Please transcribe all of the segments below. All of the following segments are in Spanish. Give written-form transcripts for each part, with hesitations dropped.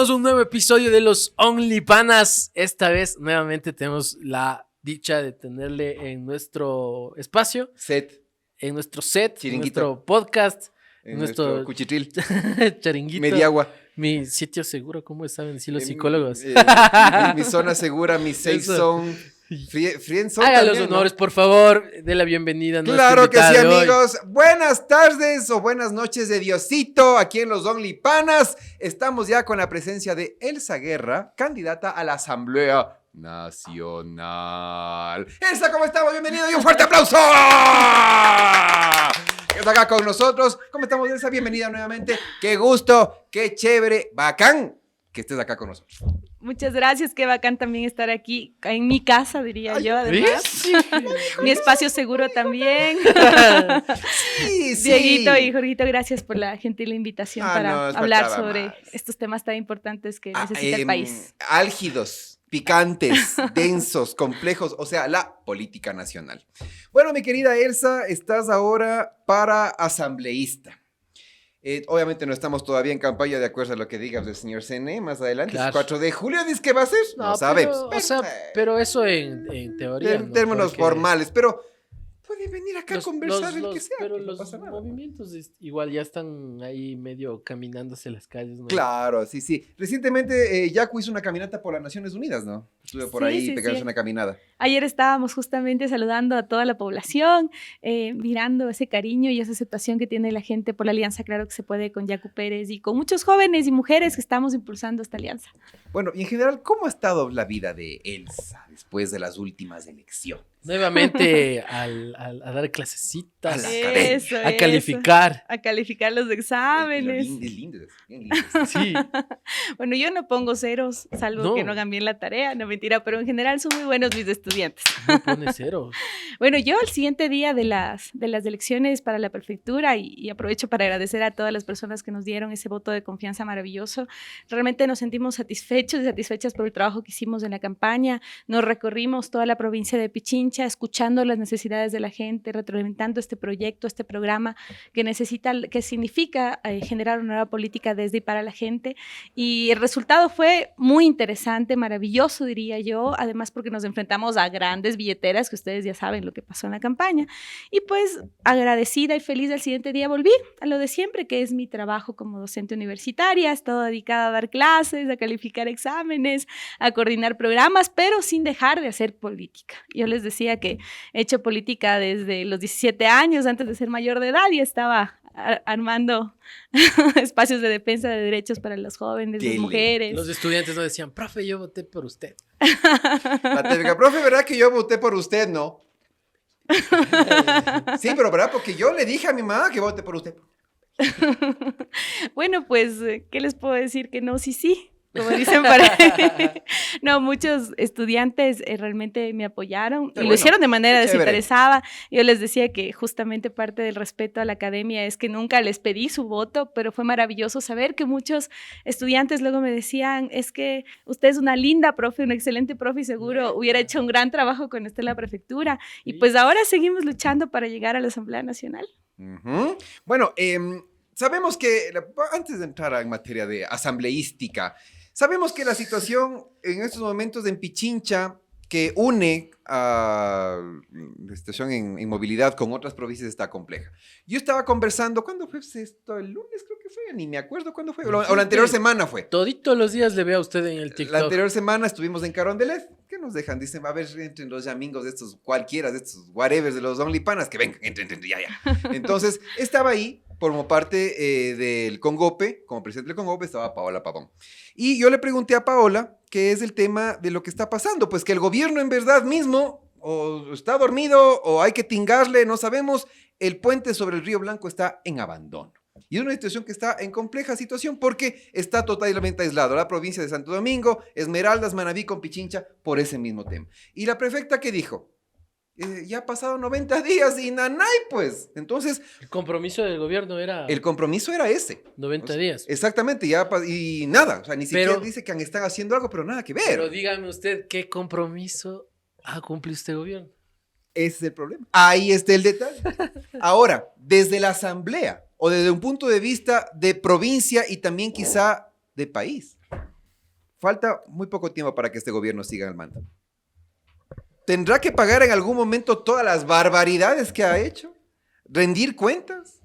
bienvenidos a un nuevo episodio de los Only Panas. Esta vez nuevamente tenemos la dicha de tenerle en nuestro espacio, en nuestro set, Chiringuito. en nuestro podcast, en nuestro cuchitril, charinguito, Mediagua, mi sitio seguro, ¿cómo saben decir los psicólogos? mi zona segura, mi safe Eso. zone, friend zone. Haga los también, honores, ¿no? por favor, de la bienvenida a nuestro Claro que sí, invitado de hoy. amigos. Buenas tardes o buenas noches de Diosito. Aquí en los Only Panas estamos ya con la presencia de Elsa Guerra, candidata a la Asamblea Nacional. Elsa, ¿cómo estamos? Bienvenido y un fuerte aplauso. Que está acá con nosotros. ¿Cómo estamos, Elsa? Bienvenida nuevamente. Qué gusto, qué chévere, bacán que estés acá con nosotros. Muchas gracias, qué bacán también estar aquí en mi casa, diría yo, además. ¿Sí? Mi espacio seguro también. Sí, sí. Dieguito y Jorgito, gracias por la gentil invitación Ah, para no, hablar faltaba sobre más. estos temas tan importantes que necesita el país. Álgidos, picantes, densos, complejos, o sea, la política nacional. Bueno, mi querida Elsa, estás ahora para asambleísta. Obviamente no estamos todavía en campaña de acuerdo a lo que digas del señor CNE más adelante. Claro. El 4 de julio, ¿dices que va a ser? No sabemos. Pero eso en teoría, En ¿no? términos Porque formales, pero puede venir acá a conversar el que sea. Pero que no los pasa nada. movimientos igual ya están ahí medio caminándose las calles, ¿no? Claro, sí, sí. Recientemente Yacu hizo una caminata por las Naciones Unidas, ¿no? Estuve por Sí, ahí sí, pegándose sí. una caminada. Ayer estábamos justamente saludando a toda la población, mirando ese cariño y esa aceptación que tiene la gente por la alianza Claro que se puede con Yacu Pérez y con muchos jóvenes y mujeres que estamos impulsando esta alianza. Bueno, y en general, ¿cómo ha estado la vida de Elsa después de las últimas elecciones? Nuevamente a dar clasecitas, A la academia. Eso, a calificar. a calificar los Y lo exámenes. lindo, bien lindo. Sí, Bueno, yo no pongo ceros, salvo No. que no hagan bien la tarea, no mentira, pero en general son muy buenos mis estudiantes. no pone cero. Bueno, yo el siguiente día de las elecciones para la prefectura y aprovecho para agradecer a todas las personas que nos dieron ese voto de confianza maravilloso. Realmente nos sentimos satisfechos y satisfechas por el trabajo que hicimos en la campaña. Nos recorrimos toda la provincia de Pichincha, escuchando las necesidades de la gente, retroalimentando este proyecto, este programa que significa generar una nueva política desde y para la gente. Y el resultado fue muy interesante, maravilloso, diría yo, además porque nos enfrentamos a grandes billeteras, que ustedes ya saben lo que pasó en la campaña. Y pues agradecida y feliz al siguiente día volví a lo de siempre, que es mi trabajo como docente universitaria. He estado dedicada a dar clases, a calificar exámenes, a coordinar programas, pero sin dejar de hacer política. Yo les decía que he hecho política desde los 17 años, antes de ser mayor de edad, y estaba armando espacios de defensa de derechos para los jóvenes, Qué las mujeres. Los estudiantes no decían, profe, yo voté por usted. La típica, profe, ¿verdad que yo voté por usted, no? Sí, pero ¿verdad? Porque yo le dije a mi mamá que vote por usted. Bueno, pues, ¿qué les puedo decir? Que no, sí, sí. Como dicen para... No, muchos estudiantes realmente me apoyaron y lo hicieron de manera desinteresada. Yo les decía que justamente parte del respeto a la academia es que nunca les pedí su voto, pero fue maravilloso saber que muchos estudiantes luego me decían, es que usted es una linda profe, una excelente profe y seguro hubiera hecho un gran trabajo con usted en la prefectura. Y pues ahora seguimos luchando para llegar a la Asamblea Nacional. Uh-huh. Bueno, sabemos que, antes de entrar en materia de asambleística, sabemos que la situación en estos momentos en Pichincha, que une a la situación en movilidad con otras provincias, está compleja. Yo estaba conversando, ¿cuándo fue esto? ¿El lunes creo que fue? Ni me acuerdo cuándo fue. O la anterior semana fue. Toditos los días le veo a usted en el TikTok. La anterior semana estuvimos en Carondelet. ¿Qué nos dejan? Dicen, a ver, entren los amigos de estos, cualquiera de estos whatevers de los Only Panas, que vengan, entren, ya. Entonces, estaba ahí como parte del Congope, como presidente del Congope, estaba Paola Pavón. Y yo le pregunté a Paola qué es el tema de lo que está pasando, pues que el gobierno en verdad mismo o está dormido o hay que tingarle, no sabemos. El puente sobre el Río Blanco está en abandono. Y es una situación que está en compleja situación porque está totalmente aislado la provincia de Santo Domingo, Esmeraldas, Manabí con Pichincha por ese mismo tema. Y la prefecta, ¿qué dijo? Ya ha pasado 90 días y nanay, pues. Entonces, El compromiso del gobierno era el compromiso era ese. 90 días. Exactamente, y nada. O sea, ni siquiera dice que están haciendo algo, pero nada que ver. Pero dígame usted, ¿qué compromiso ha cumplido este gobierno? Ese es el problema. Ahí está el detalle. Ahora, desde la asamblea o desde un punto de vista de provincia y también quizá de país, falta muy poco tiempo para que este gobierno siga al mando. ¿Tendrá que pagar en algún momento todas las barbaridades que ha hecho? ¿Rendir cuentas?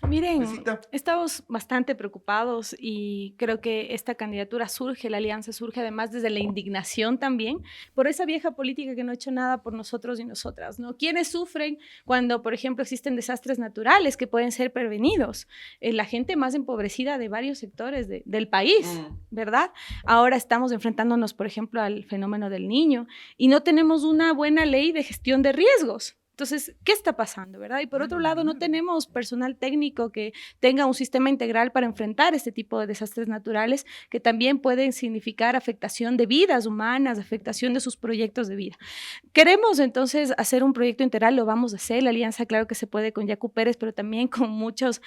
Miren, Necesita. estamos bastante preocupados y creo que esta candidatura surge, la alianza surge además desde la indignación también por esa vieja política que no ha hecho nada por nosotros y nosotras, ¿no? ¿Quiénes sufren cuando, por ejemplo, existen desastres naturales que pueden ser prevenidos? La gente más empobrecida de varios sectores del país, ¿verdad? Ahora estamos enfrentándonos, por ejemplo, al fenómeno del Niño y no tenemos una buena ley de gestión de riesgos. Entonces, ¿qué está pasando, verdad? Y por otro lado, no tenemos personal técnico que tenga un sistema integral para enfrentar este tipo de desastres naturales que también pueden significar afectación de vidas humanas, afectación de sus proyectos de vida. Queremos entonces hacer un proyecto integral, lo vamos a hacer, la alianza claro que se puede con Yacu Pérez, pero también con muchos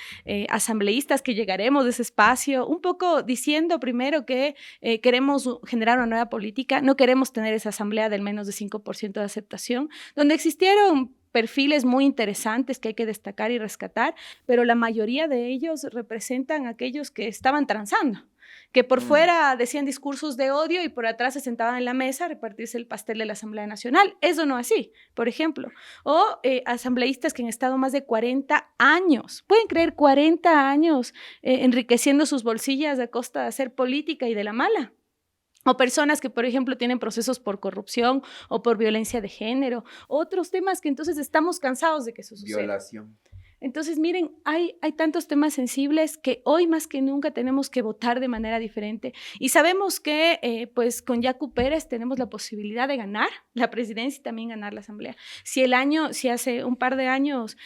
asambleístas que llegaremos de ese espacio, un poco diciendo primero que queremos generar una nueva política, no queremos tener esa asamblea del menos de 5% de aceptación, donde existieron perfiles muy interesantes que hay que destacar y rescatar, pero la mayoría de ellos representan a aquellos que estaban transando, que por fuera decían discursos de odio y por atrás se sentaban en la mesa a repartirse el pastel de la Asamblea Nacional. Eso no así, por ejemplo. O asambleístas que han estado más de 40 años, pueden creer 40 años enriqueciendo sus bolsillas a costa de hacer política y de la mala. O personas que, por ejemplo, tienen procesos por corrupción o por violencia de género, otros temas que entonces estamos cansados de que eso suceda. Violación. Entonces, miren, hay tantos temas sensibles que hoy más que nunca tenemos que votar de manera diferente. Y sabemos que, pues, con Yacu Pérez tenemos la posibilidad de ganar la presidencia y también ganar la asamblea. Si hace un par de años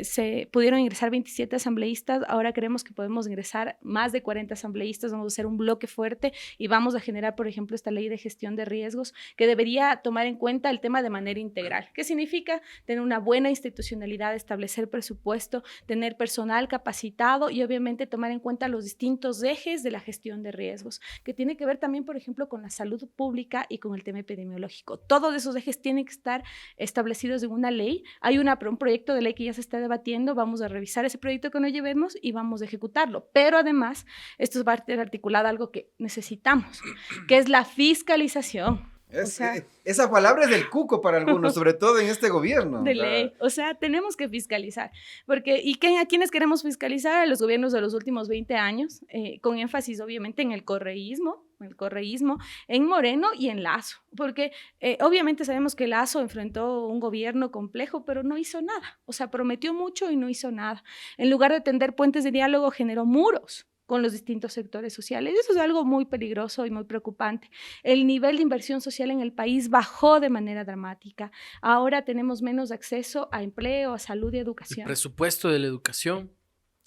se pudieron ingresar 27 asambleístas, ahora creemos que podemos ingresar más de 40 asambleístas, vamos a hacer un bloque fuerte y vamos a generar, por ejemplo, esta ley de gestión de riesgos que debería tomar en cuenta el tema de manera integral. ¿Qué significa? Tener una buena institucionalidad, establecer presupuesto, tener personal capacitado y obviamente tomar en cuenta los distintos ejes de la gestión de riesgos, que tiene que ver también, por ejemplo, con la salud pública y con el tema epidemiológico. Todos esos ejes tienen que estar establecidos en una ley. Hay un proyecto de ley que ya se está debatiendo, vamos a revisar ese proyecto que nos llevemos y vamos a ejecutarlo. Pero además, esto va a estar articulado a algo que necesitamos, que es la fiscalización. Esa palabra es del cuco para algunos, sobre todo en este gobierno. De ley. O sea, tenemos que fiscalizar. ¿A quiénes queremos fiscalizar? A los gobiernos de los últimos 20 años, con énfasis obviamente en el correísmo, en Moreno y en Lasso. Porque obviamente sabemos que Lasso enfrentó un gobierno complejo, pero no hizo nada. O sea, prometió mucho y no hizo nada. En lugar de tender puentes de diálogo, generó muros con los distintos sectores sociales. Eso es algo muy peligroso y muy preocupante. El nivel de inversión social en el país bajó de manera dramática. Ahora tenemos menos acceso a empleo, a salud y educación. El presupuesto de la educación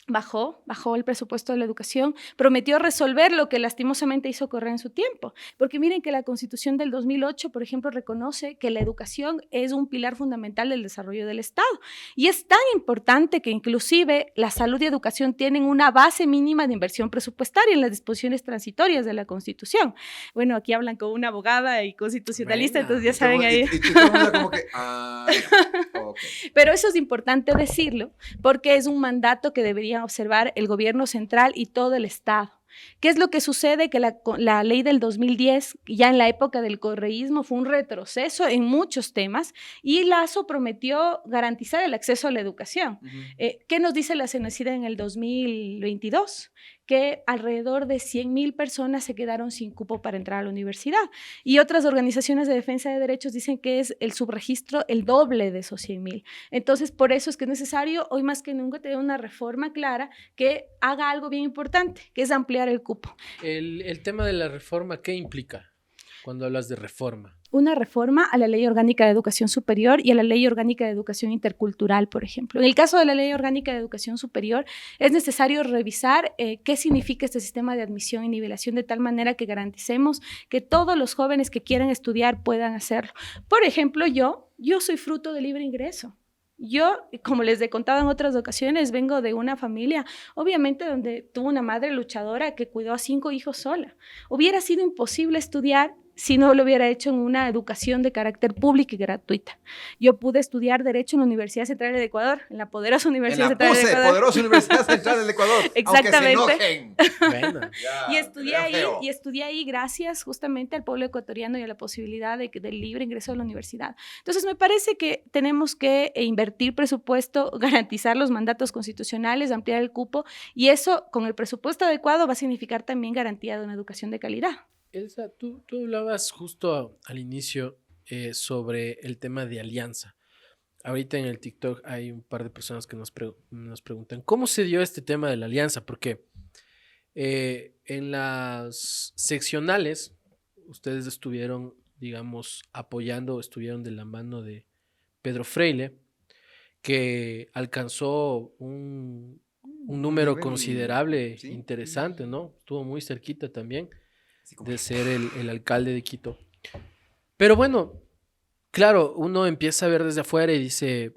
bajó el presupuesto de la educación, prometió resolver lo que lastimosamente hizo correr en su tiempo, porque miren que la Constitución del 2008, por ejemplo, reconoce que la educación es un pilar fundamental del desarrollo del Estado, y es tan importante que inclusive la salud y educación tienen una base mínima de inversión presupuestaria en las disposiciones transitorias de la Constitución. Bueno, aquí hablan con una abogada y constitucionalista, entonces ya saben ahí. Como que, okay. Pero eso es importante decirlo, porque es un mandato que debería observar el gobierno central y todo el Estado. ¿Qué es lo que sucede? Que la ley del 2010, ya en la época del correísmo, fue un retroceso en muchos temas y Lasso prometió garantizar el acceso a la educación. ¿Qué nos dice la CENESID en el 2022? Que alrededor de 100,000 personas se quedaron sin cupo para entrar a la universidad. Y otras organizaciones de defensa de derechos dicen que es el subregistro el doble de esos 100,000. Entonces, por eso es que es necesario, hoy más que nunca, tener una reforma clara que haga algo bien importante, que es ampliar el cupo. El tema de la reforma, ¿qué implica cuando hablas de reforma? Una reforma a la Ley Orgánica de Educación Superior y a la Ley Orgánica de Educación Intercultural, por ejemplo. En el caso de la Ley Orgánica de Educación Superior, es necesario revisar qué significa este sistema de admisión y nivelación de tal manera que garanticemos que todos los jóvenes que quieran estudiar puedan hacerlo. Por ejemplo, yo soy fruto de libre ingreso. Yo, como les he contado en otras ocasiones, vengo de una familia, obviamente, donde tuvo una madre luchadora que cuidó a 5 hijos sola. Hubiera sido imposible estudiar si no lo hubiera hecho en una educación de carácter público y gratuita. Yo pude estudiar Derecho en la Universidad Central del Ecuador, en la poderosa Universidad Central del Ecuador. Poderosa Universidad Central del Ecuador. Exactamente. Aunque se enojen. Bueno. Y estudié ahí gracias justamente al pueblo ecuatoriano y a la posibilidad del libre ingreso a la universidad. Entonces, me parece que tenemos que invertir presupuesto, garantizar los mandatos constitucionales, ampliar el cupo, y eso, con el presupuesto adecuado, va a significar también garantía de una educación de calidad. Elsa, tú hablabas justo al inicio sobre el tema de alianza. Ahorita en el TikTok hay un par de personas que nos preguntan ¿cómo se dio este tema de la alianza? Porque en las seccionales ustedes estuvieron, digamos, apoyando, estuvieron de la mano de Pedro Freile, que alcanzó un número considerable, sí, interesante, ¿no? Estuvo muy cerquita también de ser el alcalde de Quito. Pero bueno, claro, uno empieza a ver desde afuera y dice,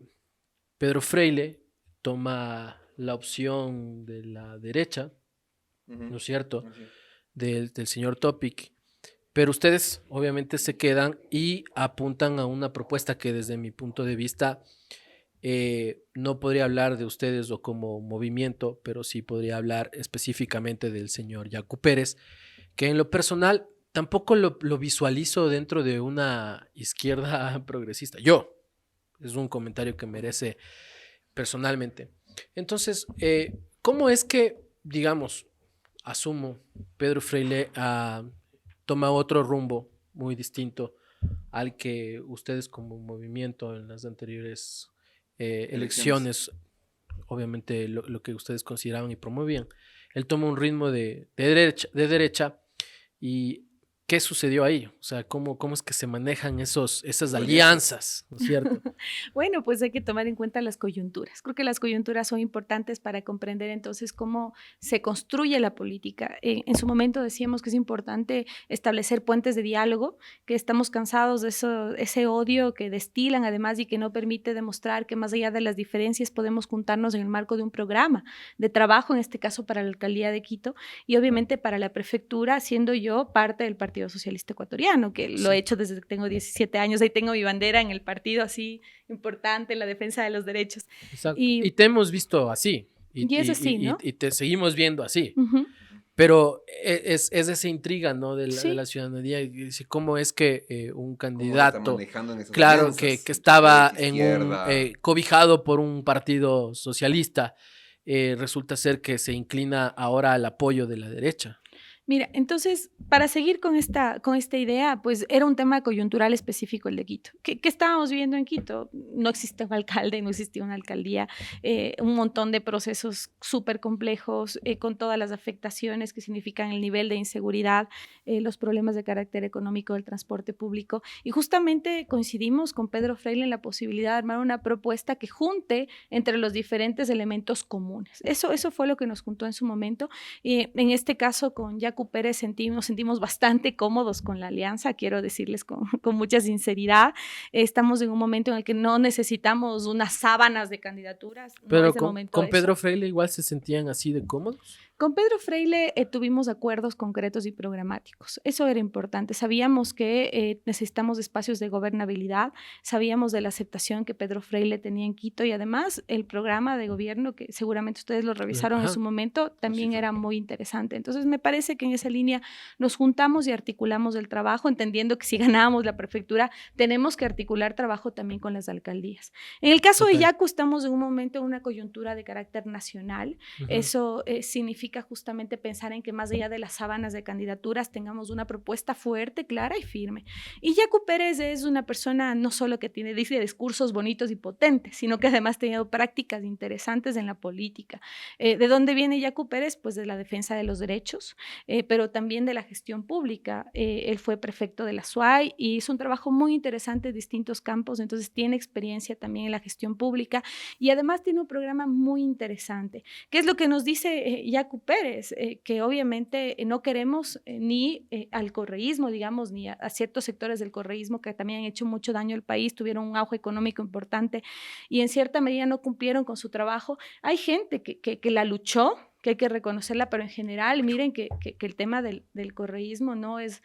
Pedro Freile toma la opción de la derecha, ¿no es cierto? Del señor Topic. Pero ustedes obviamente se quedan y apuntan a una propuesta que desde mi punto de vista no podría hablar de ustedes o como movimiento, pero sí podría hablar específicamente del señor Yacu Pérez, que en lo personal tampoco lo visualizo dentro de una izquierda progresista. Es un comentario que merece personalmente. Entonces, ¿cómo es que, digamos, asumo, Pedro Freile toma otro rumbo muy distinto al que ustedes como movimiento en las anteriores elecciones, obviamente lo que ustedes consideraban y promovían? Él toma un ritmo de derecha. ¿Y qué sucedió ahí? O sea, ¿cómo es que se manejan esas alianzas, ¿no es cierto? Bueno, pues hay que tomar en cuenta las coyunturas. Creo que las coyunturas son importantes para comprender entonces cómo se construye la política. En su momento decíamos que es importante establecer puentes de diálogo, que estamos cansados de ese odio que destilan además y que no permite demostrar que más allá de las diferencias podemos juntarnos en el marco de un programa de trabajo, en este caso para la alcaldía de Quito y obviamente para la prefectura, siendo yo parte del Partido Socialista Ecuatoriano, que lo he hecho desde que tengo 17 años, ahí tengo mi bandera en el partido así importante, en la defensa de los derechos. Exacto. Y te hemos visto así. Y es así, ¿no? Y te seguimos viendo así. Pero es esa intriga, ¿no? De la ciudadanía, cómo es que un candidato, claro, que estaba cobijado por un partido socialista, resulta ser que se inclina ahora al apoyo de la derecha. Mira, entonces, para seguir con esta idea, pues era un tema coyuntural específico el de Quito. ¿Qué estábamos viendo en Quito? No existía un alcalde, no existía una alcaldía, un montón de procesos súper complejos, con todas las afectaciones que significan el nivel de inseguridad, los problemas de carácter económico del transporte público. Y justamente coincidimos con Pedro Freile en la posibilidad de armar una propuesta que junte entre los diferentes elementos comunes. Eso fue lo que nos juntó en su momento. En este caso, con Yacu Pérez nos sentimos bastante cómodos con la alianza, quiero decirles con mucha sinceridad. Estamos en un momento en el que no necesitamos unas sábanas de candidaturas. Pero con Pedro Freile igual se sentían así de cómodos. Con Pedro Freile tuvimos acuerdos concretos y programáticos. Eso era importante. Sabíamos que necesitamos espacios de gobernabilidad, sabíamos de la aceptación que Pedro Freile tenía en Quito y además el programa de gobierno, que seguramente ustedes lo revisaron en su momento, también era muy interesante. Entonces me parece que en esa línea nos juntamos y articulamos el trabajo, entendiendo que si ganábamos la prefectura tenemos que articular trabajo también con las alcaldías. En el caso de Yacu estamos en un momento en una coyuntura de carácter nacional. Eso significa justamente pensar en que más allá de las sábanas de candidaturas tengamos una propuesta fuerte, clara y firme. Y Yacu Pérez es una persona no solo que dice discursos bonitos y potentes, sino que además ha tenido prácticas interesantes en la política. ¿De dónde viene Yacu Pérez? Pues de la defensa de los derechos, pero también de la gestión pública. Él fue prefecto de la SUAY y hizo un trabajo muy interesante en distintos campos, entonces tiene experiencia también en la gestión pública y además tiene un programa muy interesante. ¿Qué es lo que nos dice Yacu Pérez? Que obviamente no queremos ni al correísmo, digamos, ni a ciertos sectores del correísmo que también han hecho mucho daño al país, tuvieron un auge económico importante y en cierta medida no cumplieron con su trabajo. Hay gente que la luchó, que hay que reconocerla, pero en general, miren que el tema del correísmo no es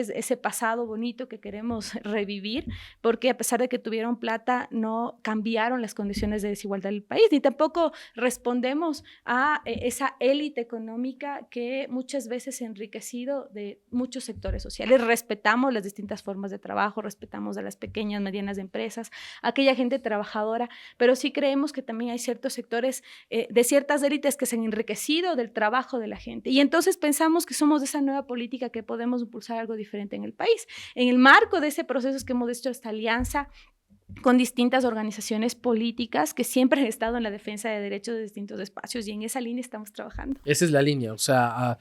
ese pasado bonito que queremos revivir, porque a pesar de que tuvieron plata, no cambiaron las condiciones de desigualdad del país, ni tampoco respondemos a esa élite económica que muchas veces se ha enriquecido de muchos sectores sociales. Respetamos las distintas formas de trabajo, respetamos a las pequeñas, medianas empresas, a aquella gente trabajadora, pero sí creemos que también hay ciertos sectores de ciertas élites que se han enriquecido del trabajo de la gente. Y entonces pensamos que somos de esa nueva política que podemos impulsar algo diferente en el país. En el marco de ese proceso es que hemos hecho esta alianza con distintas organizaciones políticas que siempre han estado en la defensa de derechos de distintos espacios y en esa línea estamos trabajando. Esa es la línea, o sea,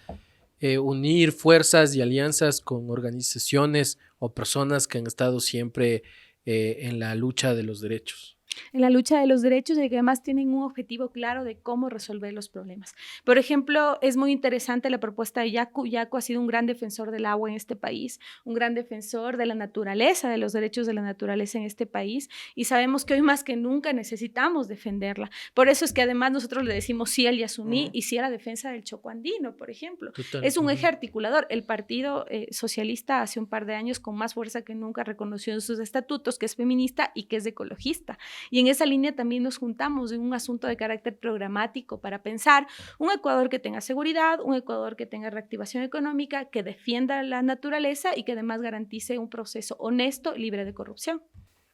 unir fuerzas y alianzas con organizaciones o personas que han estado siempre en la lucha de los derechos. En la lucha de los derechos y que además tienen un objetivo claro de cómo resolver los problemas. Por ejemplo, es muy interesante la propuesta de Yacu. Yacu ha sido un gran defensor del agua en este país, un gran defensor de la naturaleza, de los derechos de la naturaleza en este país, y sabemos que hoy más que nunca necesitamos defenderla. Por eso es que además nosotros le decimos sí al Yasuní y sí a la defensa del Choco Andino, por ejemplo. Total. Es un eje articulador. El Partido Socialista hace un par de años con más fuerza que nunca reconoció en sus estatutos que es feminista y que es ecologista. Y en esa línea también nos juntamos en un asunto de carácter programático para pensar un Ecuador que tenga seguridad, un Ecuador que tenga reactivación económica, que defienda la naturaleza y que además garantice un proceso honesto y libre de corrupción.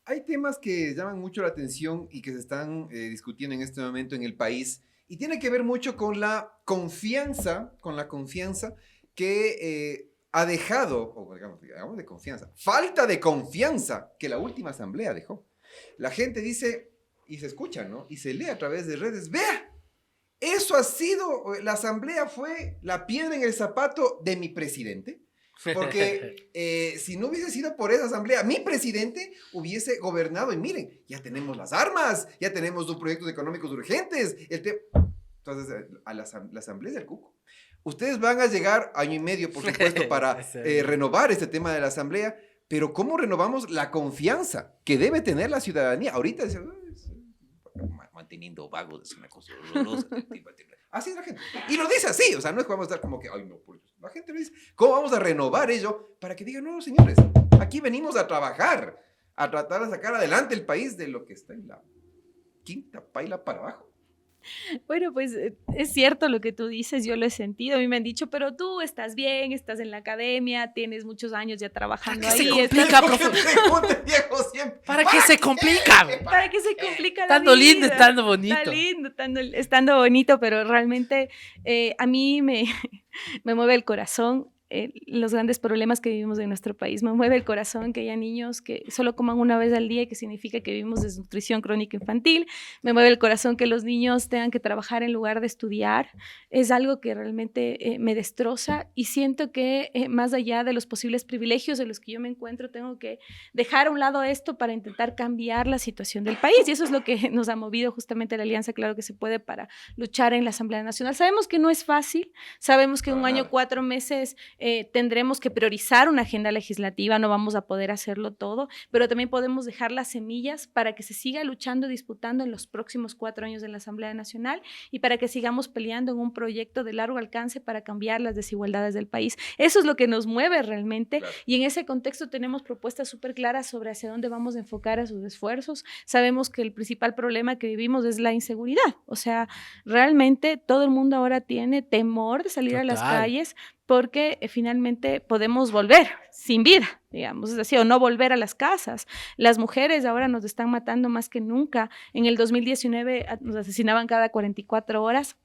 Hay temas que llaman mucho la atención y que se están discutiendo en este momento en el país y tiene que ver mucho con la confianza que ha dejado, o digamos de confianza, falta de confianza que la última asamblea dejó. La gente dice, y se escucha, ¿no? Y se lee a través de redes, vea, eso ha sido, la asamblea fue la piedra en el zapato de mi presidente, porque si no hubiese sido por esa asamblea, mi presidente hubiese gobernado, y miren, ya tenemos las armas, ya tenemos dos proyectos económicos urgentes, entonces a la asamblea del Cuco. Ustedes van a llegar año y medio, por supuesto, para renovar este tema de la asamblea. Pero ¿cómo renovamos la confianza que debe tener la ciudadanía? Ahorita dicen, manteniendo vagos es una cosa horrorosa. Así es la gente. Y lo dice así, o sea, no es que vamos a estar como que, ay, no, por Dios. La gente lo dice, ¿cómo vamos a renovar ello? Para que digan, no, señores, aquí venimos a trabajar, a tratar de sacar adelante el país de lo que está en la quinta paila para abajo. Bueno, pues es cierto lo que tú dices, yo lo he sentido, a mí me han dicho, pero tú estás bien, estás en la academia, tienes muchos años ya trabajando ahí. Se complica, profe. ¿Para qué se complica? ¿Para qué se complica la vida? Estando lindo, estando bonito. Está lindo, estando bonito, pero realmente a mí me mueve el corazón. Los grandes problemas que vivimos en nuestro país. Me mueve el corazón que haya niños que solo coman una vez al día y que significa que vivimos desnutrición crónica infantil. Me mueve el corazón que los niños tengan que trabajar en lugar de estudiar. Es algo que realmente me destroza y siento que más allá de los posibles privilegios en los que yo me encuentro, tengo que dejar a un lado esto para intentar cambiar la situación del país y eso es lo que nos ha movido justamente la Alianza Claro que se puede para luchar en la Asamblea Nacional. Sabemos que no es fácil, sabemos que en un año, 4 meses tendremos que priorizar una agenda legislativa, no vamos a poder hacerlo todo, pero también podemos dejar las semillas para que se siga luchando, disputando en los próximos 4 años en la Asamblea Nacional y para que sigamos peleando en un proyecto de largo alcance para cambiar las desigualdades del país. Eso es lo que nos mueve realmente y en ese contexto tenemos propuestas súper claras sobre hacia dónde vamos a enfocar a sus esfuerzos. Sabemos que el principal problema que vivimos es la inseguridad, o sea, realmente todo el mundo ahora tiene temor de salir a las calles porque finalmente podemos volver sin vida, digamos, es decir, o no volver a las casas. Las mujeres ahora nos están matando más que nunca. En el 2019 nos asesinaban cada 44 horas.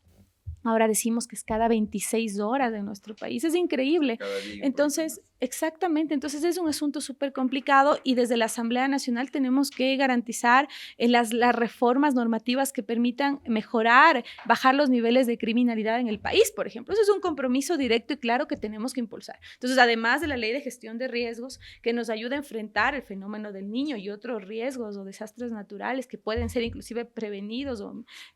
Ahora decimos que es cada 26 horas en nuestro país. Es increíble. Entonces, exactamente. Entonces, es un asunto súper complicado y desde la Asamblea Nacional tenemos que garantizar las reformas normativas que permitan mejorar, bajar los niveles de criminalidad en el país, por ejemplo. Eso es un compromiso directo y claro que tenemos que impulsar. Entonces, además de la Ley de Gestión de Riesgos, que nos ayuda a enfrentar el fenómeno del niño y otros riesgos o desastres naturales que pueden ser inclusive prevenidos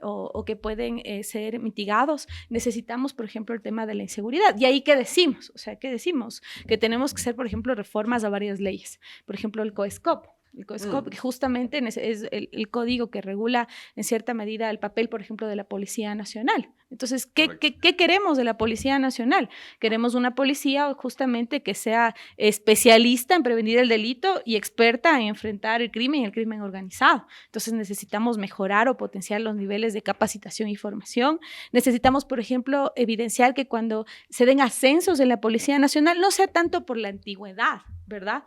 o que pueden ser mitigados, necesitamos, por ejemplo, el tema de la inseguridad. ¿Y ahí qué decimos? O sea, ¿qué decimos? Que tenemos que hacer, por ejemplo, reformas a varias leyes. Por ejemplo, el COESCOP, El CODESCOP, que justamente es el código que regula en cierta medida el papel, por ejemplo, de la Policía Nacional. Entonces, ¿qué queremos de la Policía Nacional? Queremos una policía justamente que sea especialista en prevenir el delito y experta en enfrentar el crimen y el crimen organizado. Entonces, necesitamos mejorar o potenciar los niveles de capacitación y formación. Necesitamos, por ejemplo, evidenciar que cuando se den ascensos en la Policía Nacional no sea tanto por la antigüedad, ¿verdad?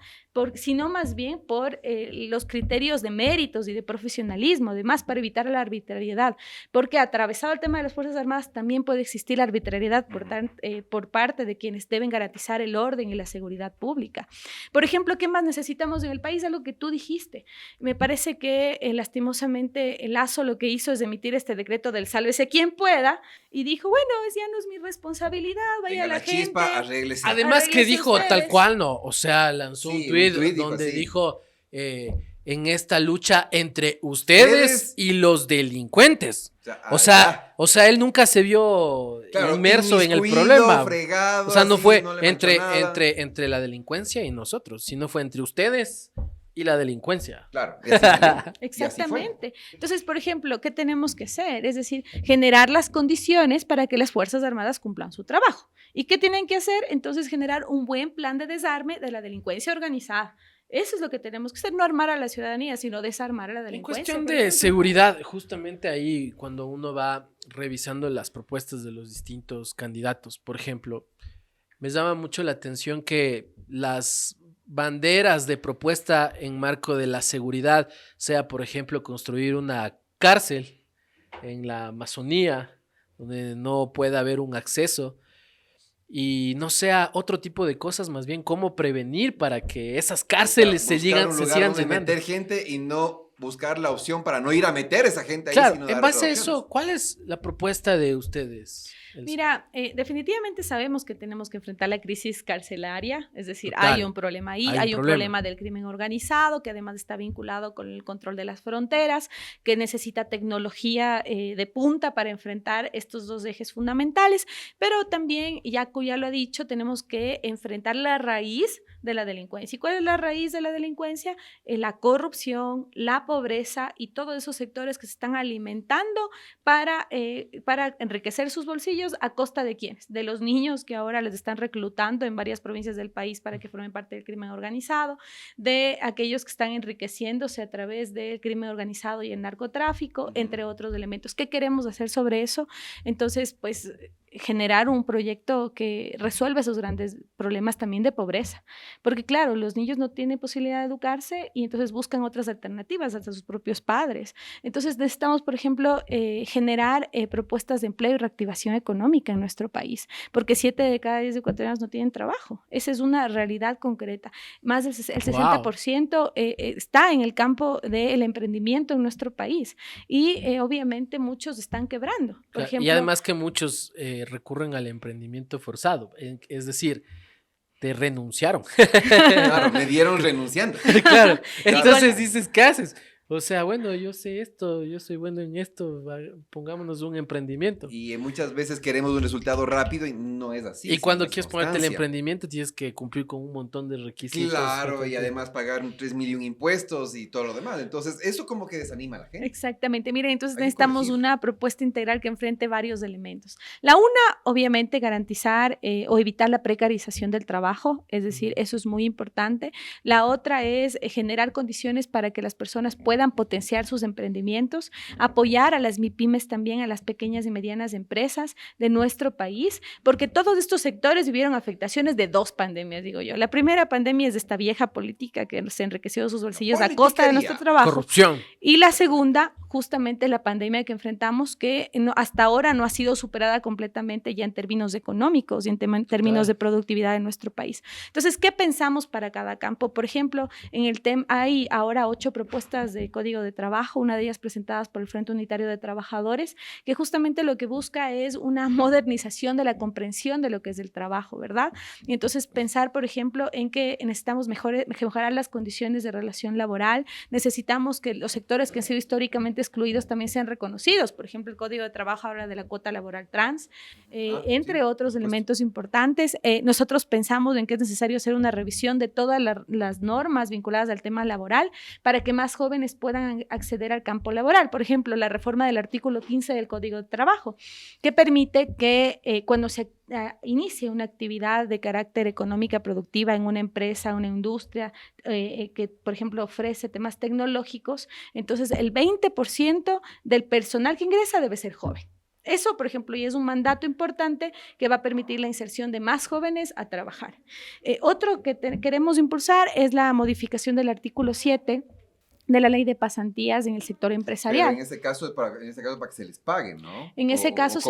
Sino más bien por los criterios de méritos y de profesionalismo, además para evitar la arbitrariedad, porque atravesado el tema de las Fuerzas Armadas también puede existir la arbitrariedad por parte de quienes deben garantizar el orden y la seguridad pública. Por ejemplo, ¿qué más necesitamos en el país? Algo que tú dijiste. Me parece que lastimosamente el Lazo lo que hizo es emitir este decreto del sálvese quien pueda y dijo, bueno, ya no es mi responsabilidad, vaya la gente. Chispa, arréglese. Además que dijo ustedes. tal cual, ¿no? O sea, lanzó un tuit dijo donde así. dijo, en esta lucha entre ustedes y los delincuentes. O sea, él nunca se vio inmerso en el problema. Fregado, o sea, no así, fue no le manchó nada. entre la delincuencia y nosotros, sino fue entre ustedes y la delincuencia. Claro. Y así salió. Exactamente. Entonces, por ejemplo, ¿qué tenemos que hacer? Es decir, generar las condiciones para que las Fuerzas Armadas cumplan su trabajo. ¿Y qué tienen que hacer? Entonces, generar un buen plan de desarme de la delincuencia organizada. Eso es lo que tenemos que hacer, no armar a la ciudadanía, sino desarmar a la En delincuencia. cuestión de seguridad, justamente ahí cuando uno va revisando las propuestas de los distintos candidatos, por ejemplo, me llama mucho la atención que las banderas de propuesta en marco de la seguridad sea, por ejemplo, construir una cárcel en la Amazonía, donde no pueda haber un acceso, y no sea otro tipo de cosas, más bien cómo prevenir para que esas cárceles se sigan llenando. Meter gente y no buscar la opción para no ir a meter esa gente ahí. Claro, sino en dar base a otras eso, opciones. ¿cuál es la propuesta de ustedes? Mira, definitivamente sabemos que tenemos que enfrentar la crisis carcelaria, es decir, Total. hay un problema ahí, Hay un hay un problema. problema del crimen organizado que además está vinculado con el control de las fronteras, que necesita tecnología de punta para enfrentar estos dos ejes fundamentales, pero también, ya lo ha dicho, tenemos que enfrentar la raíz de la delincuencia. ¿Y cuál es la raíz de la delincuencia? La corrupción, la pobreza y todos esos sectores que se están alimentando para enriquecer sus bolsillos. ¿A costa de quiénes? De los niños que ahora les están reclutando en varias provincias del país para que formen parte del crimen organizado, de aquellos que están enriqueciéndose a través del crimen organizado y el narcotráfico, entre otros elementos. ¿Qué queremos hacer sobre eso? Entonces, pues generar un proyecto que resuelva esos grandes problemas también de pobreza, porque claro, los niños no tienen posibilidad de educarse y entonces buscan otras alternativas hasta sus propios padres. Entonces necesitamos, por ejemplo, generar propuestas de empleo y reactivación económica en nuestro país, porque 7 de cada 10 ecuatorianos no tienen trabajo. Esa es una realidad concreta. Más del 60% está en el campo del emprendimiento en nuestro país y obviamente muchos están quebrando. Por ejemplo, y además que muchos recurren al emprendimiento forzado, es decir, te renunciaron. Claro, me dieron renunciando. Claro, entonces dices, ¿qué haces? O sea, bueno, yo sé esto, yo soy bueno en esto, pongámonos un emprendimiento. Y muchas veces queremos un resultado rápido y no es así. Y cuando es quieres ponerte el constancia. emprendimiento tienes que cumplir con un montón de requisitos. Claro, y además pagar 3,000 impuestos y todo lo demás. Entonces, eso como que desanima a la gente. Exactamente. Mira, entonces Hay que necesitamos corregir. una propuesta integral que enfrente varios elementos. La una, obviamente, garantizar o evitar la precarización del trabajo, es decir, eso es muy importante. La otra es generar condiciones para que las personas puedan potenciar sus emprendimientos, apoyar a las MIPYMES también, a las pequeñas y medianas empresas de nuestro país, porque todos estos sectores vivieron afectaciones de 2 pandemias, digo yo. La primera pandemia es de esta vieja política que se enriqueció sus bolsillos a costa de nuestro trabajo. Corrupción. Y la segunda, justamente la pandemia que enfrentamos, que hasta ahora no ha sido superada completamente ya en términos económicos y en términos de productividad de nuestro país. Entonces, ¿qué pensamos para cada campo? Por ejemplo, en el tema hay ahora 8 propuestas de código de trabajo, una de ellas presentadas por el Frente Unitario de Trabajadores, que justamente lo que busca es una modernización de la comprensión de lo que es el trabajo, ¿verdad? Y entonces pensar, por ejemplo, en que necesitamos mejorar las condiciones de relación laboral, necesitamos que los sectores que han sido históricamente socialmente excluidos también sean reconocidos. Por ejemplo, el Código de Trabajo habla de la cuota laboral trans, entre otros elementos importantes. Nosotros pensamos en que es necesario hacer una revisión de todas las normas vinculadas al tema laboral para que más jóvenes puedan acceder al campo laboral. Por ejemplo, la reforma del artículo 15 del Código de Trabajo, que permite que cuando se inicie una actividad de carácter económica productiva en una empresa, una industria que, por ejemplo, ofrece temas tecnológicos, entonces el 20% del personal que ingresa debe ser joven. Eso, por ejemplo, y es un mandato importante que va a permitir la inserción de más jóvenes a trabajar. Otro que queremos impulsar es la modificación del artículo 7 de la ley de pasantías en el sector empresarial. Pero en ese caso es para que se les paguen, ¿no? En ese caso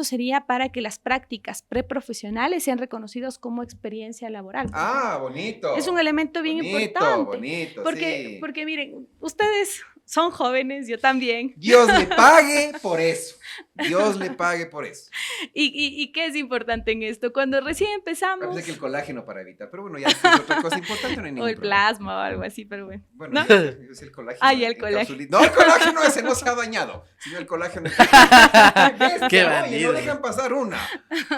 sería para que las prácticas preprofesionales sean reconocidas como experiencia laboral. Ah, bonito. Es un elemento bien importante. Bonito, porque, porque miren, ustedes son jóvenes, yo también. Dios le pague por eso. Dios le pague por eso. ¿Y qué es importante en esto? Cuando recién empezamos... Pensé que el colágeno para evitar, pero bueno, ya es otra cosa importante, no hay ningún o el problema. plasma o algo así, pero bueno. Bueno, ¿no? es el colágeno. Ya el colágeno. No, el colágeno ese no se ha dañado, sino el colágeno. Qué Oye, bandido. no dejan pasar una.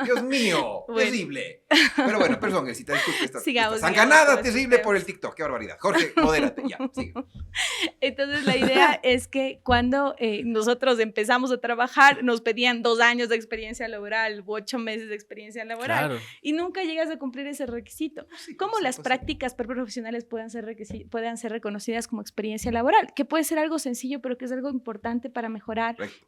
Dios mío, Bueno. terrible. Pero bueno, perdón, Elcita, disculpe esta Sigamos sanganada con terrible los por el TikTok. Qué barbaridad. Jorge, modérate, ya, sigue. Entonces la idea es que cuando nosotros empezamos a trabajar nos pedían 2 años de experiencia laboral u 8 meses de experiencia laboral, Claro. y nunca llegas a cumplir ese requisito. ¿Cómo las prácticas preprofesionales puedan ser reconocidas como experiencia laboral? Que puede ser algo sencillo, pero que es algo importante para mejorar Correcto.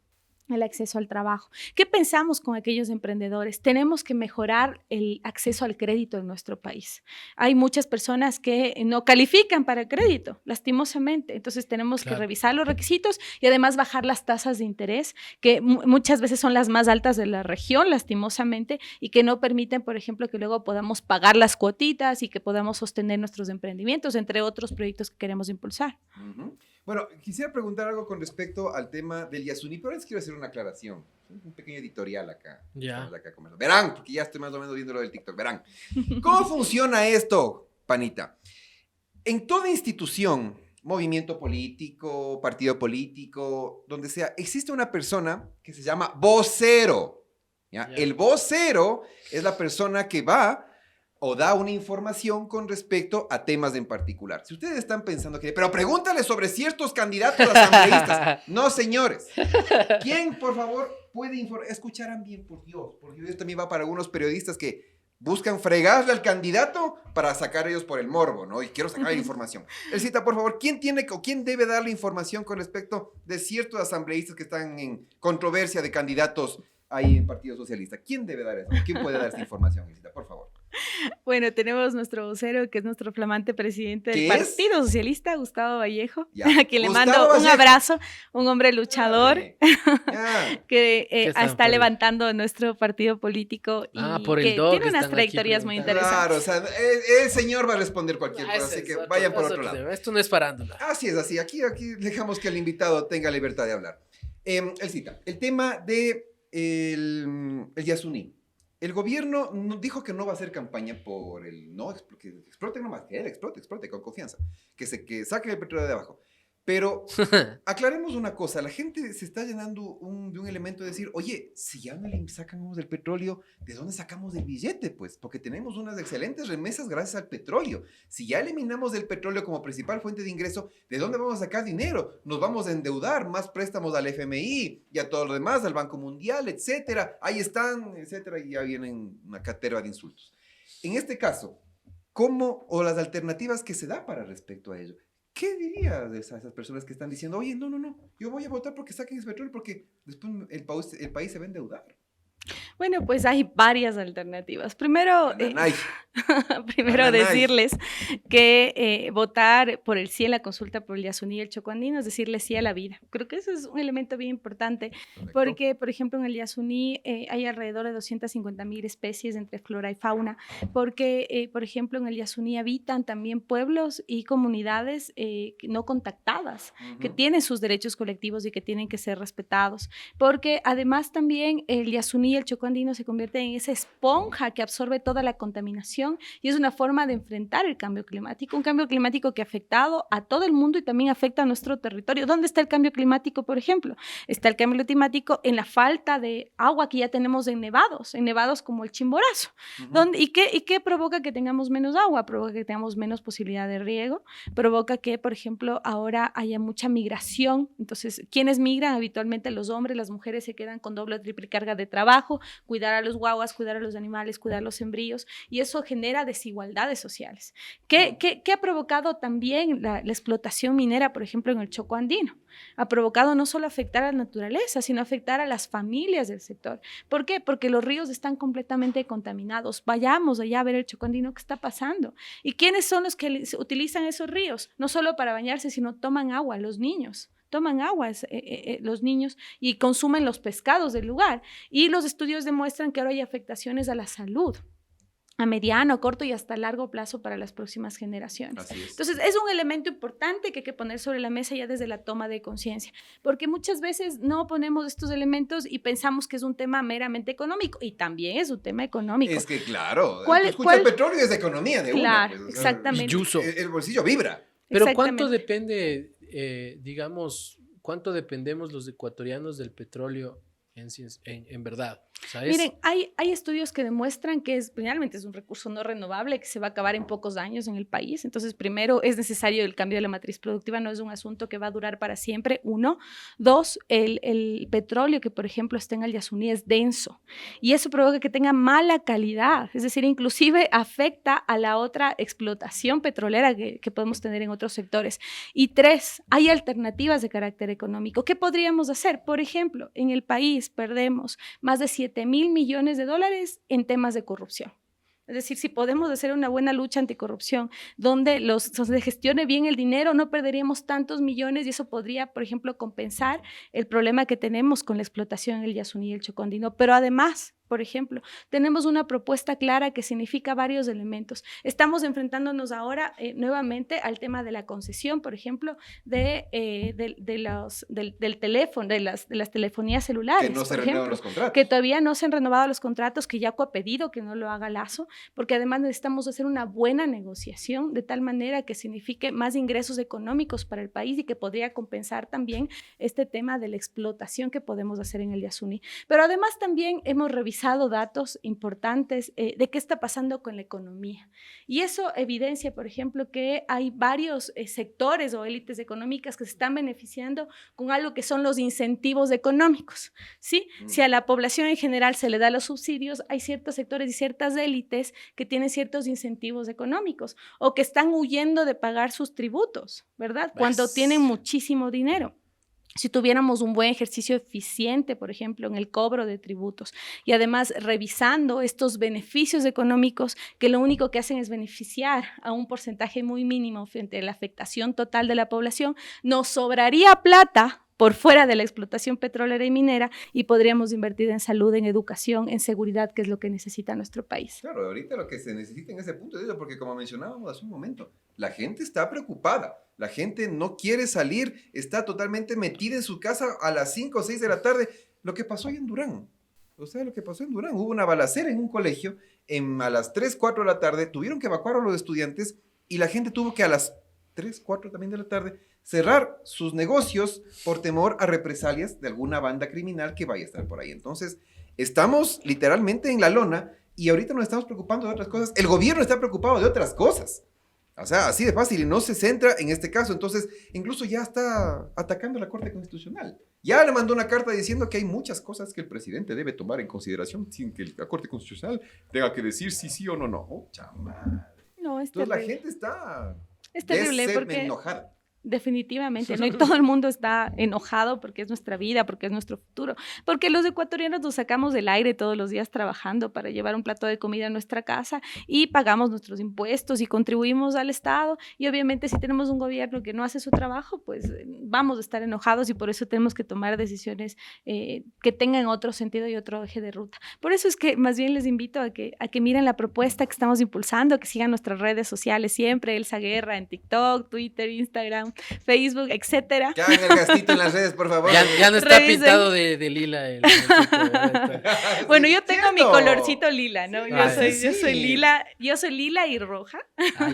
el acceso al trabajo. ¿Qué pensamos con aquellos emprendedores? Tenemos que mejorar el acceso al crédito en nuestro país. Hay muchas personas que no califican para el crédito, lastimosamente. Entonces tenemos que revisar los requisitos y además bajar las tasas de interés, que muchas veces son las más altas de la región, lastimosamente, y que no permiten, por ejemplo, que luego podamos pagar las cuotitas y que podamos sostener nuestros emprendimientos, entre otros proyectos que queremos impulsar. Uh-huh. Bueno, quisiera preguntar algo con respecto al tema del Yasuní, pero antes quiero hacer una aclaración. Un pequeño editorial acá. Ya. Acá verán, porque ya estoy más o menos viendo lo del TikTok. Verán. ¿Cómo funciona esto, panita? En toda institución, movimiento político, partido político, donde sea, existe una persona que se llama vocero. ¿Ya? Ya. El vocero es la persona que va o da una información con respecto a temas en particular. Si ustedes están pensando que, pero pregúntale sobre ciertos candidatos asambleístas. No, señores. ¿Quién, por favor, puede informar? Escucharán bien, por Dios. Porque esto también va para algunos periodistas que buscan fregarle al candidato para sacar ellos por el morbo, ¿no? Y quiero sacar la información. Elcita, por favor, ¿quién tiene o quién debe darle información con respecto de ciertos asambleístas que están en controversia de candidatos ahí en Partido Socialista? ¿Quién debe dar eso? ¿Quién puede dar esta información, Elcita, por favor? Bueno, tenemos nuestro vocero, que es nuestro flamante presidente del ¿Qué Partido Socialista, Gustavo Vallejo, Ya. a quien le Gustavo mando un Vallejo. abrazo, un hombre luchador Ya. que están está por- levantando nuestro partido político y por el que dog tiene unas están aquí trayectorias muy preguntando. interesantes. Claro, o sea, el señor va a responder cualquier cosa, así que vayan por otro lado. tema. Esto no es farándula. Así es, así. Aquí dejamos que el invitado tenga libertad de hablar. Elcita, el tema de el Yasuní. El gobierno dijo que no va a hacer campaña por el no, que exploten nomás, que él explote con confianza, que saquen el petróleo de abajo. Pero aclaremos una cosa, la gente se está llenando de un elemento de decir, oye, si ya no le sacamos el petróleo, ¿de dónde sacamos el billete? Pues porque tenemos unas excelentes remesas gracias al petróleo. Si ya eliminamos el petróleo como principal fuente de ingreso, ¿de dónde vamos a sacar dinero? Nos vamos a endeudar, más préstamos al FMI y a todo lo demás, al Banco Mundial, etcétera. Ahí están, etcétera, y ya vienen una caterva de insultos. En este caso, ¿cómo o las alternativas que se da para respecto a ello? ¿Qué dirías de esas personas que están diciendo, oye, no, yo voy a votar porque saquen ese petróleo porque después el país se va a endeudar? Bueno, pues hay varias alternativas. Primero, Nanay. primero decirles que votar por el sí en la consulta por el Yasuní y el Chocoandino es decirle sí a la vida. Creo que eso es un elemento bien importante. Correcto. Porque, por ejemplo, en el Yasuní hay alrededor de 250.000 especies entre flora y fauna, porque, por ejemplo, en el Yasuní habitan también pueblos y comunidades no contactadas, que tienen sus derechos colectivos y que tienen que ser respetados, porque además también el Yasuní y el Chocoandino Andino se convierte en esa esponja que absorbe toda la contaminación y es una forma de enfrentar el cambio climático, un cambio climático que ha afectado a todo el mundo y también afecta a nuestro territorio. ¿Dónde está el cambio climático, por ejemplo? Está el cambio climático en la falta de agua que ya tenemos en nevados como el Chimborazo. ¿Y qué provoca que tengamos menos agua? Provoca que tengamos menos posibilidad de riego, provoca que, por ejemplo, ahora haya mucha migración. Entonces, ¿quiénes migran? Habitualmente los hombres, las mujeres se quedan con doble o triple carga de trabajo, cuidar a los guaguas, cuidar a los animales, cuidar a los embrios, y eso genera desigualdades sociales. ¿Qué ha provocado también la explotación minera, por ejemplo, en el Chocó andino? Ha provocado no solo afectar a la naturaleza, sino afectar a las familias del sector. ¿Por qué? Porque los ríos están completamente contaminados. Vayamos allá a ver el Chocó andino, ¿qué está pasando? ¿Y quiénes son los que utilizan esos ríos? No solo para bañarse, sino toman agua, los niños. Toman agua los niños y consumen los pescados del lugar. Y los estudios demuestran que ahora hay afectaciones a la salud a mediano, corto y hasta largo plazo para las próximas generaciones. Así es. Entonces, es un elemento importante que hay que poner sobre la mesa ya desde la toma de conciencia, porque muchas veces no ponemos estos elementos y pensamos que es un tema meramente económico, y también es un tema económico. Es que claro, el petróleo es de economía de claro, una. Pues, exactamente. El bolsillo vibra. Pero ¿cuánto depende, cuánto dependemos los ecuatorianos del petróleo en verdad? ¿Sabes? Miren, hay estudios que demuestran que finalmente es un recurso no renovable que se va a acabar en pocos años en el país. Entonces, primero, es necesario el cambio de la matriz productiva, no es un asunto que va a durar para siempre, uno. Dos, el petróleo que, por ejemplo, está en el Yasuní es denso y eso provoca que tenga mala calidad, es decir, inclusive afecta a la otra explotación petrolera que podemos tener en otros sectores. Y tres, hay alternativas de carácter económico. ¿Qué podríamos hacer? Por ejemplo, en el país perdemos más de 7.000 millones de dólares en temas de corrupción. Es decir, si podemos hacer una buena lucha anticorrupción, donde se gestione bien el dinero, no perderíamos tantos millones y eso podría, por ejemplo, compensar el problema que tenemos con la explotación en el Yasuní y el Chocó andino. Pero además, por ejemplo, tenemos una propuesta clara que significa varios elementos. Estamos enfrentándonos ahora nuevamente al tema de la concesión, por ejemplo, del teléfono, de las telefonías celulares. Que no se renuevan los contratos. Que todavía no se han renovado los contratos, que Yaco ha pedido que no lo haga Lazo, porque además necesitamos hacer una buena negociación de tal manera que signifique más ingresos económicos para el país y que podría compensar también este tema de la explotación que podemos hacer en el Yasuní. Pero además también hemos revisado datos importantes de qué está pasando con la economía. Y eso evidencia, por ejemplo, que hay varios sectores o élites económicas que se están beneficiando con algo que son los incentivos económicos, ¿sí? Si a la población en general se le da los subsidios, hay ciertos sectores y ciertas élites que tienen ciertos incentivos económicos o que están huyendo de pagar sus tributos, ¿verdad? Cuando tienen muchísimo dinero. Si tuviéramos un buen ejercicio eficiente, por ejemplo, en el cobro de tributos y además revisando estos beneficios económicos que lo único que hacen es beneficiar a un porcentaje muy mínimo frente a la afectación total de la población, nos sobraría plata por fuera de la explotación petrolera y minera y podríamos invertir en salud, en educación, en seguridad, que es lo que necesita nuestro país. Claro, ahorita lo que se necesita en ese punto es eso, porque como mencionábamos hace un momento, la gente está preocupada, la gente no quiere salir, está totalmente metida en su casa a las 5 o 6 de la tarde. Lo que pasó ahí en Durán, hubo una balacera en un colegio, a las 3, 4 de la tarde, tuvieron que evacuar a los estudiantes y la gente tuvo que a las 3, 4 también de la tarde cerrar sus negocios por temor a represalias de alguna banda criminal que vaya a estar por ahí. Entonces, estamos literalmente en la lona y ahorita nos estamos preocupando de otras cosas. El gobierno está preocupado de otras cosas. O sea, así de fácil y no se centra en este caso. Entonces, incluso ya está atacando a la Corte Constitucional. Ya le mandó una carta diciendo que hay muchas cosas que el presidente debe tomar en consideración sin que la Corte Constitucional tenga que decir sí o no. Oh, chaval. No, es Entonces, terrible. La gente está Es terrible porque enojada. Definitivamente, ¿no? Y todo el mundo está enojado porque es nuestra vida, porque es nuestro futuro, porque los ecuatorianos nos sacamos del aire todos los días trabajando para llevar un plato de comida a nuestra casa y pagamos nuestros impuestos y contribuimos al Estado y obviamente si tenemos un gobierno que no hace su trabajo, pues vamos a estar enojados y por eso tenemos que tomar decisiones que tengan otro sentido y otro eje de ruta. Por eso es que más bien les invito a que miren la propuesta que estamos impulsando, que sigan nuestras redes sociales siempre, Elsa Guerra en TikTok, Twitter, Instagram, Facebook, etcétera. Que hagan el gastito en las redes, por favor. Ya no está Revisen. pintado de lila el Bueno, yo tengo mi ¿Cierto? colorcito lila, ¿no? Sí, Yo sí. soy lila y roja.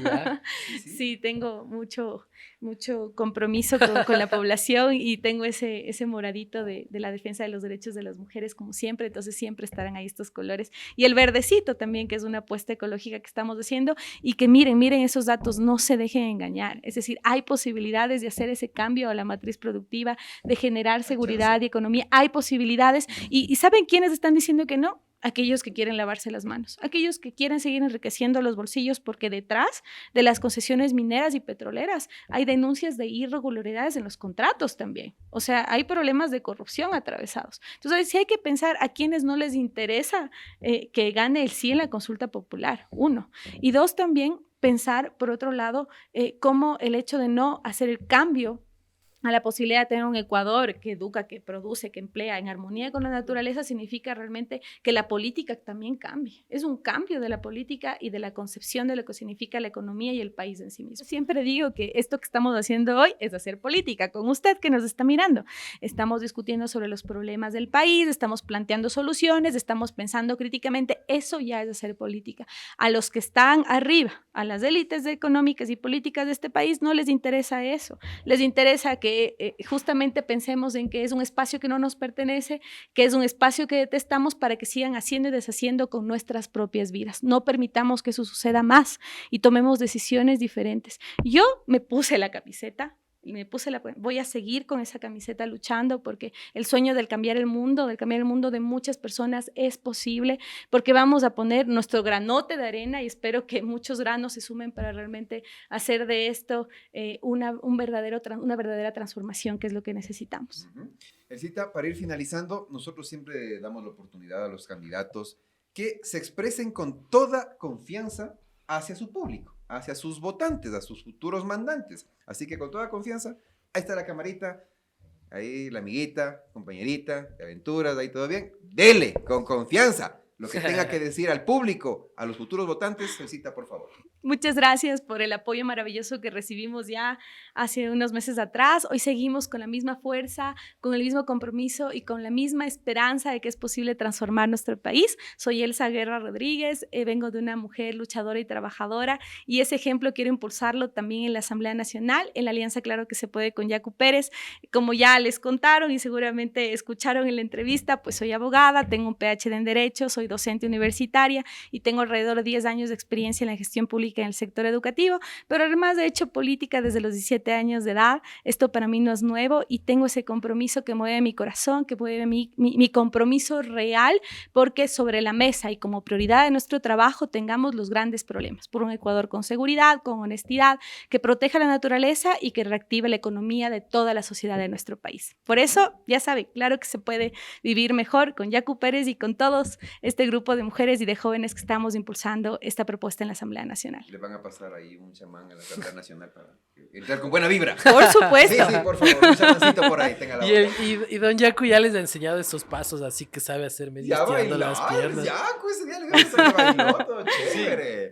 ya. Sí, tengo mucho compromiso con la población y tengo ese moradito de la defensa de los derechos de las mujeres, como siempre, entonces siempre estarán ahí estos colores. Y el verdecito también, que es una apuesta ecológica que estamos haciendo y que miren esos datos, no se dejen engañar. Es decir, hay posibilidades de hacer ese cambio a la matriz productiva, de generar seguridad y economía, hay posibilidades. ¿Y saben quiénes están diciendo que no? Aquellos que quieren lavarse las manos, aquellos que quieren seguir enriqueciendo los bolsillos, porque detrás de las concesiones mineras y petroleras hay denuncias de irregularidades en los contratos también. O sea, hay problemas de corrupción atravesados. Entonces, sí hay que pensar a quienes no les interesa que gane el sí en la consulta popular, uno. Y dos, también pensar, por otro lado, cómo el hecho de no hacer el cambio a la posibilidad de tener un Ecuador que educa, que produce, que emplea en armonía con la naturaleza, significa realmente que la política también cambie. Es un cambio de la política y de la concepción de lo que significa la economía y el país en sí mismo. Siempre digo que esto que estamos haciendo hoy es hacer política con usted que nos está mirando. Estamos discutiendo sobre los problemas del país, estamos planteando soluciones, estamos pensando críticamente. Eso ya es hacer política. A los que están arriba, a las élites económicas y políticas de este país, no les interesa eso. Les interesa que justamente pensemos en que es un espacio que no nos pertenece, que es un espacio que detestamos, para que sigan haciendo y deshaciendo con nuestras propias vidas. No permitamos que eso suceda más y tomemos decisiones diferentes. Yo me puse la camiseta, voy a seguir con esa camiseta luchando, porque el sueño del cambiar el mundo de muchas personas es posible, porque vamos a poner nuestro granote de arena y espero que muchos granos se sumen para realmente hacer de esto una verdadera transformación, que es lo que necesitamos. Elcita, para ir finalizando, nosotros siempre damos la oportunidad a los candidatos que se expresen con toda confianza hacia su público, hacia sus votantes, a sus futuros mandantes. Así que con toda confianza, ahí está la camarita, ahí la amiguita, compañerita, de aventuras, ahí todo bien. Dele, con confianza, lo que tenga que decir al público, a los futuros votantes. Elcita, por favor. Muchas gracias por el apoyo maravilloso que recibimos ya hace unos meses atrás. Hoy seguimos con la misma fuerza, con el mismo compromiso y con la misma esperanza de que es posible transformar nuestro país. Soy Elsa Guerra Rodríguez, vengo de una mujer luchadora y trabajadora, y ese ejemplo quiero impulsarlo también en la Asamblea Nacional, en la alianza Claro que se puede con Yacu Pérez. Como ya les contaron y seguramente escucharon en la entrevista, pues soy abogada, tengo un PhD en Derecho, soy docente universitaria y tengo alrededor de 10 años de experiencia en la gestión pública en el sector educativo, pero además he hecho política desde los 17 años de edad. Esto para mí no es nuevo y tengo ese compromiso que mueve mi corazón, que mueve mi compromiso real, porque sobre la mesa y como prioridad de nuestro trabajo tengamos los grandes problemas, por un Ecuador con seguridad, con honestidad, que proteja la naturaleza y que reactive la economía de toda la sociedad de nuestro país. Por eso, ya saben, claro que se puede vivir mejor con Yacu Pérez y con todos este grupo de mujeres y de jóvenes que estamos impulsando esta propuesta en la Asamblea Nacional. Le van a pasar ahí un chamán a la Asamblea Nacional para entrar con buena vibra. Por supuesto. Sí, por favor, un chamancito por ahí, tenga la Y don Yacu ya les ha enseñado esos pasos, así que sabe hacer medio ya estirando bailó, las piernas. Yacu, ese día le vimos que bailó, todo chévere.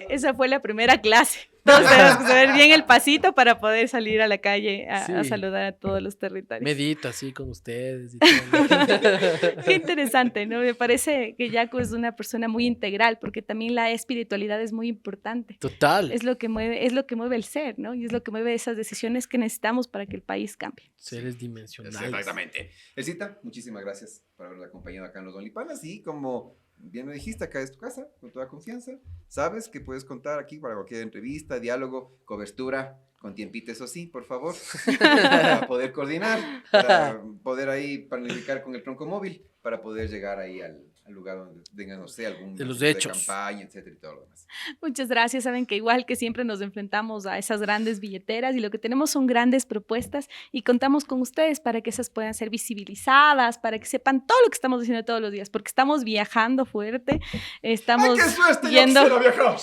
Esa fue la primera clase. Entonces tenemos que saber bien el pasito para poder salir a la calle a saludar a todos los territorios. Medito así con ustedes y todo. Qué interesante, ¿no? Me parece que Yacu es una persona muy integral, porque también la espiritualidad es muy importante. Total. Es lo que mueve el ser, ¿no? Y es lo que mueve esas decisiones que necesitamos para que el país cambie. Seres dimensionales. Exactamente. Elcita, muchísimas gracias por habernos acompañado acá en Los Onlypanas, y como bien lo dijiste, acá es tu casa, con toda confianza. Sabes que puedes contar aquí para cualquier entrevista, diálogo, cobertura, con tiempito, eso sí, por favor, para poder coordinar, para poder ahí planificar con el tronco móvil, para poder llegar ahí al lugar donde tengan, no sé, algún de los de hechos, campaña, etcétera, y todo lo demás. Muchas gracias. Saben que igual que siempre nos enfrentamos a esas grandes billeteras y lo que tenemos son grandes propuestas y contamos con ustedes para que esas puedan ser visibilizadas, para que sepan todo lo que estamos haciendo todos los días, porque estamos viajando fuerte, estamos ¡Ay, qué suerte! yendo, ¡Yo quisiera viajar!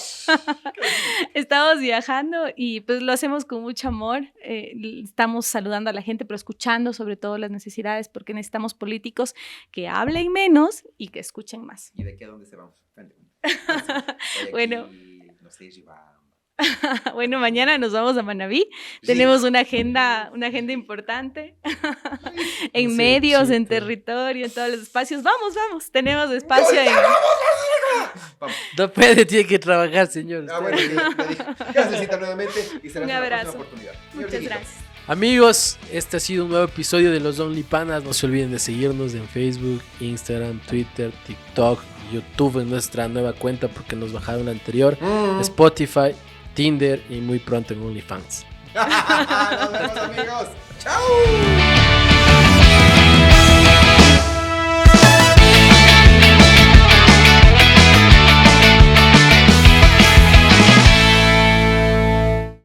estamos viajando y pues lo hacemos con mucho amor. Estamos saludando a la gente, pero escuchando sobre todo las necesidades, porque necesitamos políticos que hablen menos y que escuchen más. ¿Y de aquí a dónde se vamos? Bueno. No sé, Ribamba. Bueno, mañana nos vamos a Manabí. Sí. Tenemos una agenda importante en Sí, medios, en chica. territorio, en todos los espacios. Vamos. Tenemos espacio en... Vamos. No puede, tiene que trabajar, señor. Bueno, ya dije. Gracias, Cita, nuevamente. Y será Un una próxima abrazo. oportunidad. Señor Muchas Dieguito. gracias. Amigos, este ha sido un nuevo episodio de Los Only Panas. No se olviden de seguirnos en Facebook, Instagram, Twitter, TikTok, YouTube en nuestra nueva cuenta porque nos bajaron la anterior, Spotify, Tinder y muy pronto en OnlyFans. Nos vemos, amigos. ¡Chao!